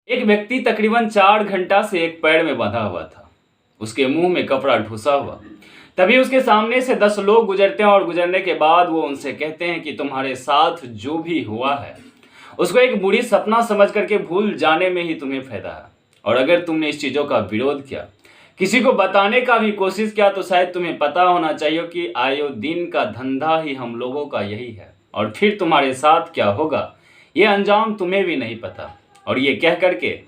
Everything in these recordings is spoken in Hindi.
एक व्यक्ति तकरीबन 4 घंटा से एक पेड़ में बंधा हुआ था। उसके मुंह में कपड़ा ठुसा हुआ। तभी उसके सामने से 10 लोग गुजरते हैं और गुजरने के बाद वो उनसे कहते हैं कि तुम्हारे साथ जो भी हुआ है उसको एक बुरी सपना समझ करके भूल जाने में ही तुम्हें फायदा है। और अगर तुमने इस चीज़ों का विरोध किया, किसी को बताने का भी कोशिश किया, तो शायद तुम्हें पता होना चाहिए कि आयो दिन का धंधा ही हम लोगों का यही है। और फिर तुम्हारे साथ क्या होगा ये अंजाम तुम्हें भी नहीं पता। और ये कह करके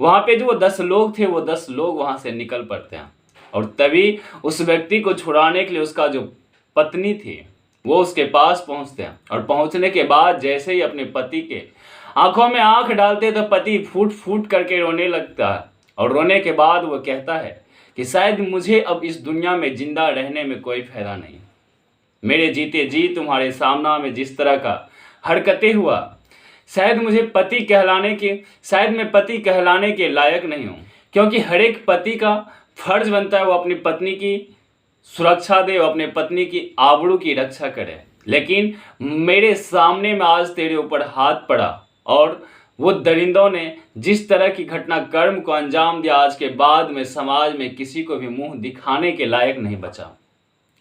वहाँ पे जो वो 10 लोग थे, वो 10 लोग वहाँ से निकल पड़ते हैं। और तभी उस व्यक्ति को छुड़ाने के लिए उसका जो पत्नी थी वो उसके पास पहुँचते हैं। और पहुँचने के बाद जैसे ही अपने पति के आंखों में आंख डालते तो पति फूट फूट करके रोने लगता है। और रोने के बाद वो कहता है कि शायद मुझे अब इस दुनिया में जिंदा रहने में कोई फायदा नहीं। मेरे जीते जी तुम्हारे सामना में जिस तरह का हरकतें हुआ, शायद मैं पति कहलाने के लायक नहीं हूँ। क्योंकि हर एक पति का फर्ज बनता है वो अपनी पत्नी की सुरक्षा दे, वो अपने पत्नी की आबरू की रक्षा करे। लेकिन मेरे सामने में आज तेरे ऊपर हाथ पड़ा और वो दरिंदों ने जिस तरह की घटना कर्म को अंजाम दिया, आज के बाद में समाज में किसी को भी मुंह दिखाने के लायक नहीं बचा।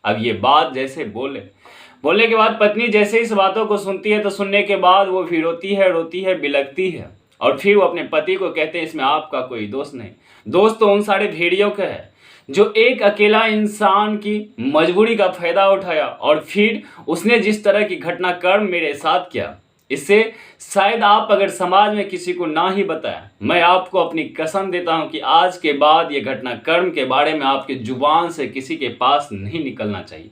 अब ये बात जैसे बोलने के बाद पत्नी जैसे इस बातों को सुनती है तो सुनने के बाद वो फिर रोती है, बिलखती है। और फिर वो अपने पति को कहते हैं इसमें आपका कोई दोष नहीं, दोष तो उन सारे भेड़ियों का है जो एक अकेला इंसान की मजबूरी का फायदा उठाया और फिर उसने जिस तरह की घटना कर्म मेरे साथ किया, इससे शायद आप अगर समाज में किसी को ना ही बताएं, मैं आपको अपनी कसम देता हूं कि आज के बाद ये घटना कर्म के बारे में आपके जुबान से किसी के पास नहीं निकलना चाहिए।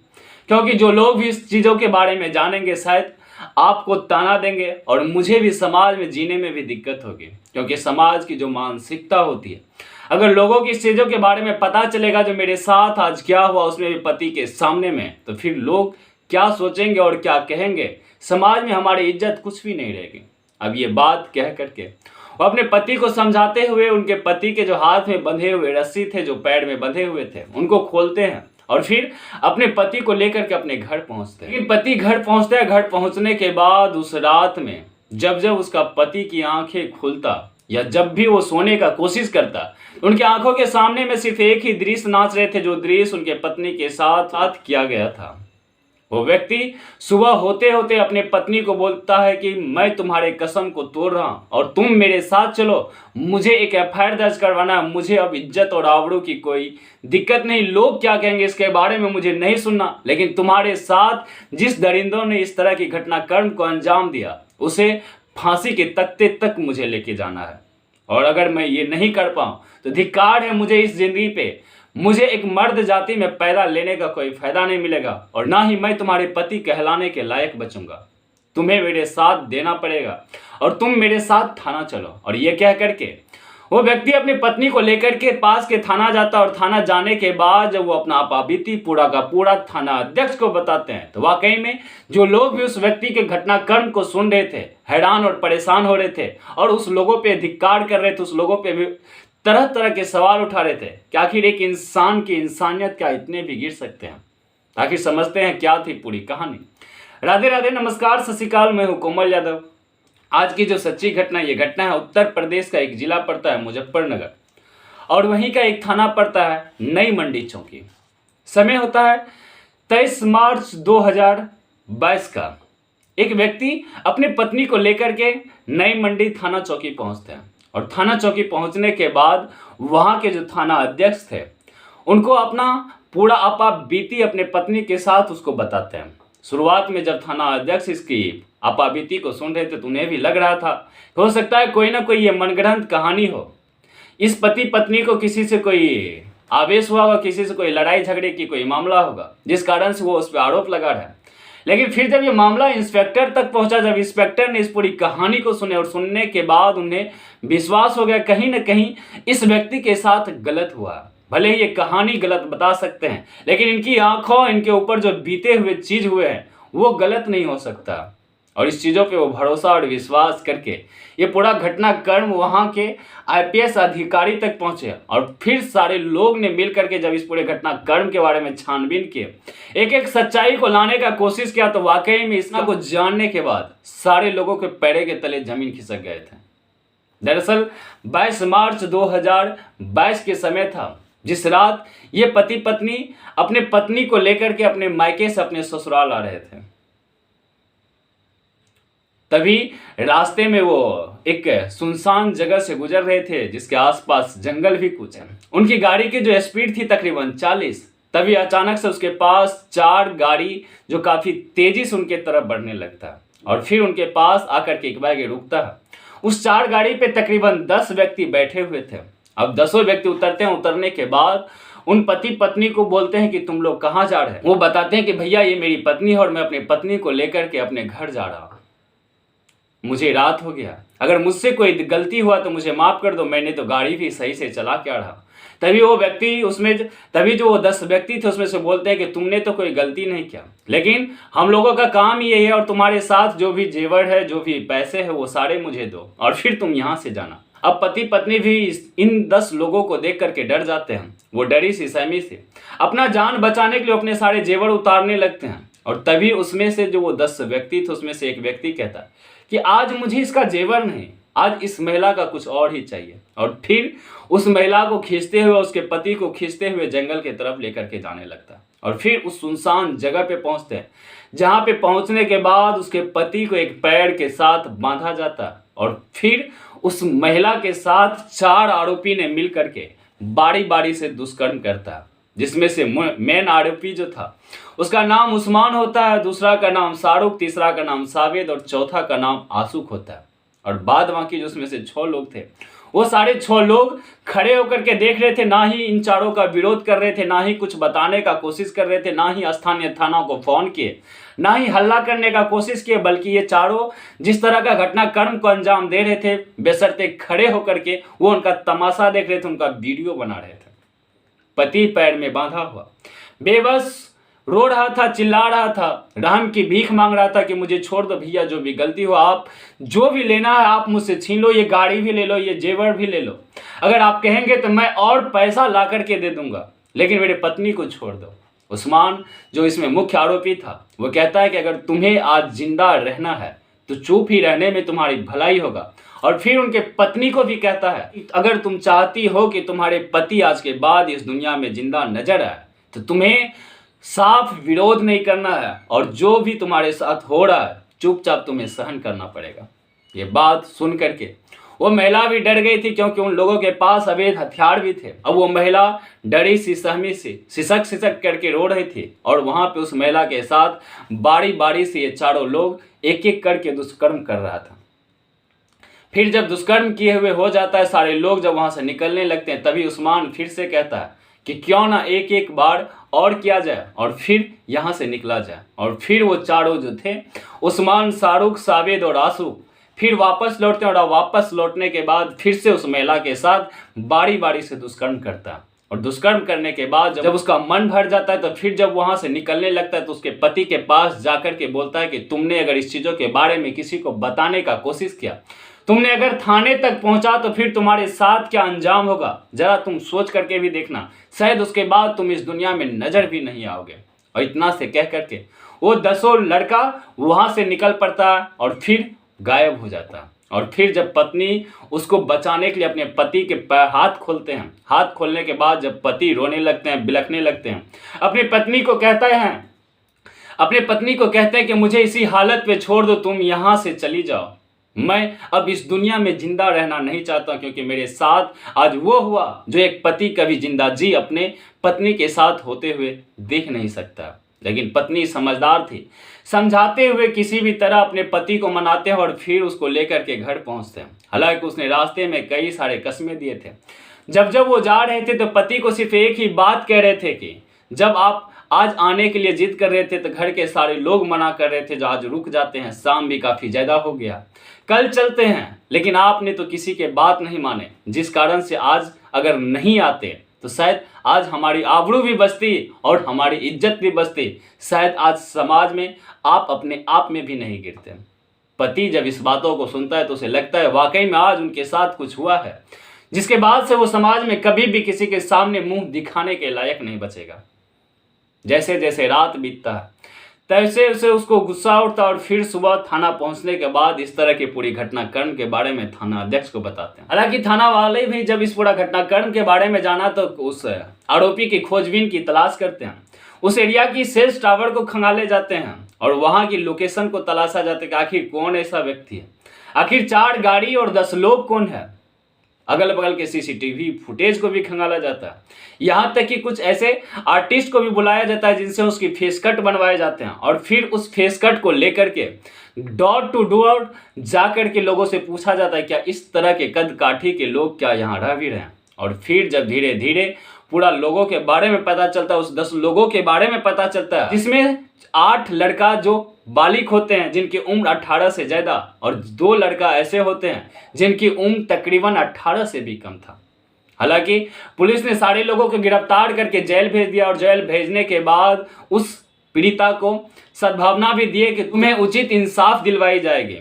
क्योंकि जो लोग भी इस चीज़ों के बारे में जानेंगे शायद आपको ताना देंगे और मुझे भी समाज में जीने में भी दिक्कत होगी। क्योंकि समाज की जो मानसिकता होती है, अगर लोगों की इस चीज़ों के बारे में पता चलेगा जो मेरे साथ आज क्या हुआ उसमें भी पति के सामने में, तो फिर लोग क्या सोचेंगे और क्या कहेंगे, समाज में हमारी इज्जत कुछ भी नहीं रहेगी। अब ये बात कह करके वो अपने पति को समझाते हुए उनके पति के जो हाथ में बंधे हुए रस्सी थे, जो पैर में बंधे हुए थे, उनको खोलते हैं और फिर अपने पति को लेकर के अपने घर पहुंचते हैं। लेकिन पति घर पहुंचते हैं, घर पहुंचने के बाद उस रात में जब उसका पति की आंखें खुलता या जब भी वो सोने का कोशिश करता, उनकी आंखों के सामने में सिर्फ एक ही दृश्य नाच रहे थे, जो दृश्य उनके पत्नी के साथ किया गया था। वो व्यक्ति सुबह होते होते अपने पत्नी को बोलता है कि मैं तुम्हारे कसम को तोड़ रहा हूं और तुम मेरे साथ चलो, मुझे एक एफआईआर दर्ज करवाना है, मुझे अब इज्जत और आबरू की कोई दिक्कत नहीं, लोग क्या कहेंगे इसके बारे में मुझे नहीं सुनना, लेकिन तुम्हारे साथ जिस दरिंदों ने इस तरह की घटना कर्म को अंजाम दिया उसे फांसी के तख्ते तक मुझे लेके जाना है। और अगर मैं ये नहीं कर पाऊँ तो धिक्कार है मुझे इस जिंदगी पे, मुझे एक मर्द जाति में पैदा लेने का कोई फायदा नहीं मिलेगा और ना ही मैं तुम्हारे पति कहलाने के लायक बचूंगा। तुम्हें मेरे साथ देना पड़ेगा और तुम मेरे साथ थाना चलो। और ये कह करके वो व्यक्ति अपनी पत्नी को लेकर के पास के थाना जाता और थाना जाने के बाद जब वो अपना आपबीती पूरा का पूरा थाना अध्यक्ष को बताते हैं तो वाकई में जो लोग भी उस व्यक्ति के घटनाक्रम को सुन रहे थे हैरान और परेशान हो रहे थे और उस लोगों पे धिक्कार कर रहे थे, उस लोगों पे भी तरह तरह के सवाल उठा रहे थे कि आखिर एक इंसान की इंसानियत क्या इतने भी गिर सकते हैं। आखिर समझते हैं क्या थी पूरी कहानी। राधे राधे, नमस्कार, सत श्री अकाल, मैं हूँ कोमल यादव। आज की जो सच्ची घटना, ये घटना है उत्तर प्रदेश का एक जिला पड़ता है मुजफ्फरनगर और वहीं का एक थाना पड़ता है नई मंडी चौकी। समय होता है 23 मार्च 2022 का। एक व्यक्ति अपनी पत्नी को लेकर के नई मंडी थाना चौकी पहुंचते हैं और थाना चौकी पहुंचने के बाद वहां के जो थाना अध्यक्ष थे उनको अपना पूरा आपाबीती अपने पत्नी के साथ उसको बताते हैं। शुरुआत में जब थाना अध्यक्ष इसकी आपाबीती को सुन रहे थे तो उन्हें भी लग रहा था कि हो सकता है कोई ना कोई ये मनगढ़ंत कहानी हो, इस पति पत्नी को किसी से कोई आवेश हुआ होगा, किसी से कोई लड़ाई झगड़े की कोई मामला होगा जिस कारण से वो उस पर आरोप लगा रहा है। लेकिन फिर जब ये मामला इंस्पेक्टर तक पहुंचा, जब इंस्पेक्टर ने इस पूरी कहानी को सुने और सुनने के बाद उन्हें विश्वास हो गया कहीं ना कहीं इस व्यक्ति के साथ गलत हुआ। भले ही ये कहानी गलत बता सकते हैं लेकिन इनकी आंखों, इनके ऊपर जो बीते हुए चीज हुए हैं वो गलत नहीं हो सकता। और इस चीज़ों पे वो भरोसा और विश्वास करके ये पूरा घटनाक्रम वहाँ के आईपीएस अधिकारी तक पहुँचे और फिर सारे लोग ने मिल करके जब इस पूरे घटनाक्रम के बारे में छानबीन किए, एक एक सच्चाई को लाने का कोशिश किया, तो वाकई में इसका को जानने के बाद सारे लोगों के पैरे के तले जमीन खिसक गए थे। दरअसल 22 मार्च 2022 के समय था, जिस रात ये पति पत्नी अपने पत्नी को लेकर के अपने मायके से अपने ससुराल आ रहे थे। तभी रास्ते में वो एक सुनसान जगह से गुजर रहे थे, जिसके आसपास जंगल भी कुछ है। उनकी गाड़ी की जो स्पीड थी तकरीबन 40। तभी अचानक से उसके पास 4 गाड़ी जो काफी तेजी से उनके तरफ बढ़ने लगता है और फिर उनके पास आकर के एक बार रुकता है। उस 4 गाड़ी पे तकरीबन 10 व्यक्ति बैठे हुए थे। अब 10 व्यक्ति उतरते हैं। उतरने के बाद उन पति पत्नी को बोलते हैं कि तुम लोग कहाँ जा रहे हैं। वो बताते हैं कि भैया ये मेरी पत्नी है और मैं अपनी पत्नी को लेकर के अपने घर जा रहा हूँ। मुझे रात हो गया, अगर मुझसे कोई गलती हुआ तो मुझे माफ कर दो, मैंने तो गाड़ी भी सही से चला के आ रहा। तभी जो वो 10 व्यक्ति थे उसमें से बोलते हैं कि तुमने तो कोई गलती नहीं किया, लेकिन हम लोगों का काम ही यही है और तुम्हारे साथ जो भी जेवर है, जो भी पैसे है, वो सारे मुझे दो और फिर तुम यहाँ से जाना। अब पति पत्नी भी इन 10 लोगों को देख करके डर जाते हैं। वो डरी सी सहमी से अपना जान बचाने के लिए अपने सारे जेवर उतारने लगते हैं। और तभी उसमें से जो वो 10 व्यक्ति थे उसमें से एक व्यक्ति कहता है कि आज मुझे इसका जेवर नहीं, आज इस महिला का कुछ और ही चाहिए। और फिर उस महिला को खींचते हुए, उसके पति को खींचते हुए जंगल की तरफ लेकर के जाने लगता है। और फिर उस सुनसान जगह पे पहुंचते हैं, जहां पे पहुंचने के बाद उसके पति को एक पेड़ के साथ बांधा जाता है। और फिर उस महिला के साथ 4 आरोपी ने मिल करके बारी बारी से दुष्कर्म करता है, जिसमें से मेन आरोपी जो था उसका नाम उस्मान होता है, दूसरा का नाम शाहरुख, तीसरा का नाम सावेद और चौथा का नाम आशुक होता है। और बाद बाकी जो उसमें से 6 लोग थे, वो सारे 6 लोग खड़े होकर के देख रहे थे, ना ही इन चारों का विरोध कर रहे थे, ना ही कुछ बताने का कोशिश कर रहे थे, ना ही स्थानीय थाना को फोन किए, ना ही हल्ला करने का कोशिश किए, बल्कि ये चारों जिस तरह का घटनाक्रम को अंजाम दे रहे थे, बेशर्ते खड़े होकर के वो उनका तमाशा देख रहे थे, उनका वीडियो बना रहे थे। पति पैर में बांधा हुआ बेबस रो रहा था, चिल्ला रहा था, रहम की भीख मांग रहा था कि मुझे छोड़ दो भैया, जो भी गलती हो, आप जो भी लेना है आप मुझसे छीन लो, ये गाड़ी भी ले लो, ये जेवर भी ले लो, अगर आप कहेंगे तो मैं और पैसा ला करके दे दूंगा, लेकिन मेरे पत्नी को छोड़ दो। उस्मान जो इसमें मुख्य आरोपी था, वो कहता है कि अगर तुम्हें आज जिंदा रहना है तो चुप ही रहने में तुम्हारी भलाई होगा। और फिर उनके पत्नी को भी कहता है अगर तुम चाहती हो कि तुम्हारे पति आज के बाद इस दुनिया में जिंदा नजर आए तो तुम्हें साफ विरोध नहीं करना है, और जो भी तुम्हारे साथ हो रहा है चुपचाप तुम्हें सहन करना पड़ेगा। ये बात सुन करके वो महिला भी डर गई थी, क्योंकि उन लोगों के पास अवैध हथियार भी थे। अब वो महिला डरी सी सहमी सी सिसक सिसक करके रो रही थी, और वहां पे उस महिला के साथ बारी बारी से ये चारों लोग एक एक करके दुष्कर्म कर रहा था। फिर जब दुष्कर्म किए हुए हो जाता है, सारे लोग जब वहां से निकलने लगते हैं, तभी उस्मान फिर से कहता है कि क्यों ना एक एक बार और किया जाए और फिर यहाँ से निकला जाए। और फिर वो चारों जो थे, उस्मान, शाहरुख, सावेद और आशुक, फिर वापस लौटते हैं। और वापस लौटने के बाद फिर से उस महिला के साथ बारी बारी से दुष्कर्म करता है। और दुष्कर्म करने के बाद जब उसका मन भर जाता है, तो फिर जब वहाँ से निकलने लगता है तो उसके पति के पास जाकर के बोलता है कि तुमने अगर इस चीज़ों के बारे में किसी को बताने का कोशिश किया, तुमने अगर थाने तक पहुंचा, तो फिर तुम्हारे साथ क्या अंजाम होगा, जरा तुम सोच करके भी देखना, शायद उसके बाद तुम इस दुनिया में नजर भी नहीं आओगे। और इतना से कह करके वो 10 लड़का वहां से निकल पड़ता है और फिर गायब हो जाता है। और फिर जब पत्नी उसको बचाने के लिए अपने पति के हाथ खोलते हैं, हाथ खोलने के बाद जब पति रोने लगते हैं, बिलखने लगते हैं, अपनी पत्नी को कहते हैं कि मुझे इसी हालत पे छोड़ दो, तुम यहाँ से चली जाओ, मैं अब इस दुनिया में जिंदा रहना नहीं चाहता, क्योंकि मेरे साथ आज वो हुआ जो एक पति कभी जिंदा जी अपने पत्नी के साथ होते हुए देख नहीं सकता। लेकिन पत्नी समझदार थी, समझाते हुए किसी भी तरह अपने पति को मनाते हैं और फिर उसको लेकर के घर पहुंचते हैं। हालांकि उसने रास्ते में कई सारे कस्में दिए थे। जब वो जा रहे थे तो पति को सिर्फ एक ही बात कह रहे थे कि जब आप आज आने के लिए जिद कर रहे थे तो घर के सारे लोग मना कर रहे थे, जो आज रुक जाते हैं, शाम भी काफ़ी ज़्यादा हो गया, कल चलते हैं, लेकिन आपने तो किसी के बात नहीं माने, जिस कारण से आज अगर नहीं आते तो शायद आज हमारी आबरू भी बचती और हमारी इज्जत भी बचती, शायद आज समाज में आप अपने आप में भी नहीं गिरते। पति जब इस बातों को सुनता है तो उसे लगता है वाकई में आज उनके साथ कुछ हुआ है, जिसके बाद से वो समाज में कभी भी किसी के सामने मुंह दिखाने के लायक नहीं बचेगा। जैसे जैसे रात बीतता है, तैसे उसे उसको गुस्सा उठता और फिर सुबह थाना पहुंचने के बाद इस तरह की पूरी घटनाक्रम के बारे में थाना अध्यक्ष को बताते हैं। हालांकि थाना वाले भी जब इस पूरा घटनाक्रम के बारे में जाना तो उस आरोपी की खोजबीन की तलाश करते हैं। उस एरिया की सेल्स टावर को खंगाले जाते हैं और वहां की लोकेशन को तलाशा जाता है कि आखिर कौन ऐसा व्यक्ति है, आखिर 4 गाड़ी और 10 लोग कौन है। अगल बगल के सीसीटीवी फुटेज को भी खंगाला जाता है। यहाँ तक कि कुछ ऐसे आर्टिस्ट को भी बुलाया जाता है जिनसे उसकी फेस कट बनवाए जाते हैं और फिर उस फेस कट को लेकर के डोर टू डोर जा कर के लोगों से पूछा जाता है क्या इस तरह के कद काठी के लोग क्या यहाँ रह भी रहे हैं। और फिर जब धीरे धीरे पूरा लोगों के बारे में पता चलता है, उस 10 लोगों के बारे में पता चलता है जिसमें 8 लड़का जो बालिग होते हैं जिनकी उम्र 18 से ज़्यादा और 2 लड़का ऐसे होते हैं जिनकी उम्र तकरीबन 18 से भी कम था। हालांकि पुलिस ने सारे लोगों को गिरफ्तार करके जेल भेज दिया और जेल भेजने के बाद उस पीड़िता को सद्भावना भी दिए कि तुम्हें उचित इंसाफ दिलवाई जाएगी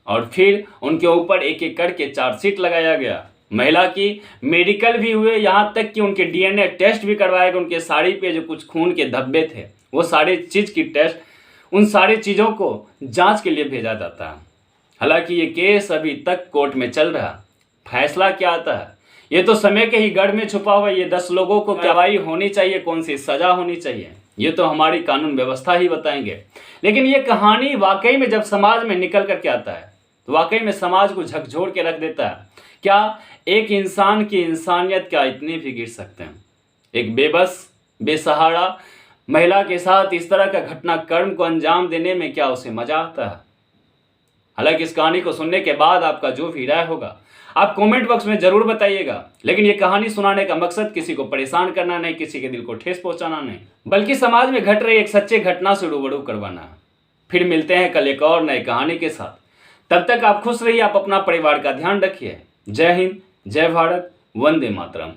और फिर उनके ऊपर एक एक करके चार्जशीट लगाया गया। महिला की मेडिकल भी हुए, यहाँ तक कि उनके डीएनए टेस्ट भी करवाए गए। उनके साड़ी पे जो कुछ खून के धब्बे थे वो सारे चीज़ की टेस्ट, उन सारी चीज़ों को जांच के लिए भेजा जाता है। हालांकि ये केस अभी तक कोर्ट में चल रहा है। फैसला क्या आता है ये तो समय के ही गढ़ में छुपा हुआ। ये 10 लोगों को कार्रवाई होनी चाहिए, कौन सी सज़ा होनी चाहिए, ये तो हमारी कानून व्यवस्था ही बताएंगे। लेकिन ये कहानी वाकई में जब समाज में निकल करके आता है तो वाकई में समाज को झकझोर के रख देता है। क्या एक इंसान की इंसानियत क्या इतनी भी गिर सकते हैं? एक बेबस बेसहारा महिला के साथ इस तरह का घटनाक्रम को अंजाम देने में क्या उसे मजा आता है? हालांकि इस कहानी को सुनने के बाद आपका जो भी राय होगा आप कमेंट बॉक्स में जरूर बताइएगा। लेकिन ये कहानी सुनाने का मकसद किसी को परेशान करना नहीं, किसी के दिल को ठेस पहुंचाना नहीं, बल्कि समाज में घट रही एक सच्चे घटना से रूबरू करवाना है। फिर मिलते हैं कल एक और नई कहानी के साथ। तब तक आप खुश रहिए, आप अपना परिवार का ध्यान रखिए। जय हिंद, जय भारत, वंदे मातरम।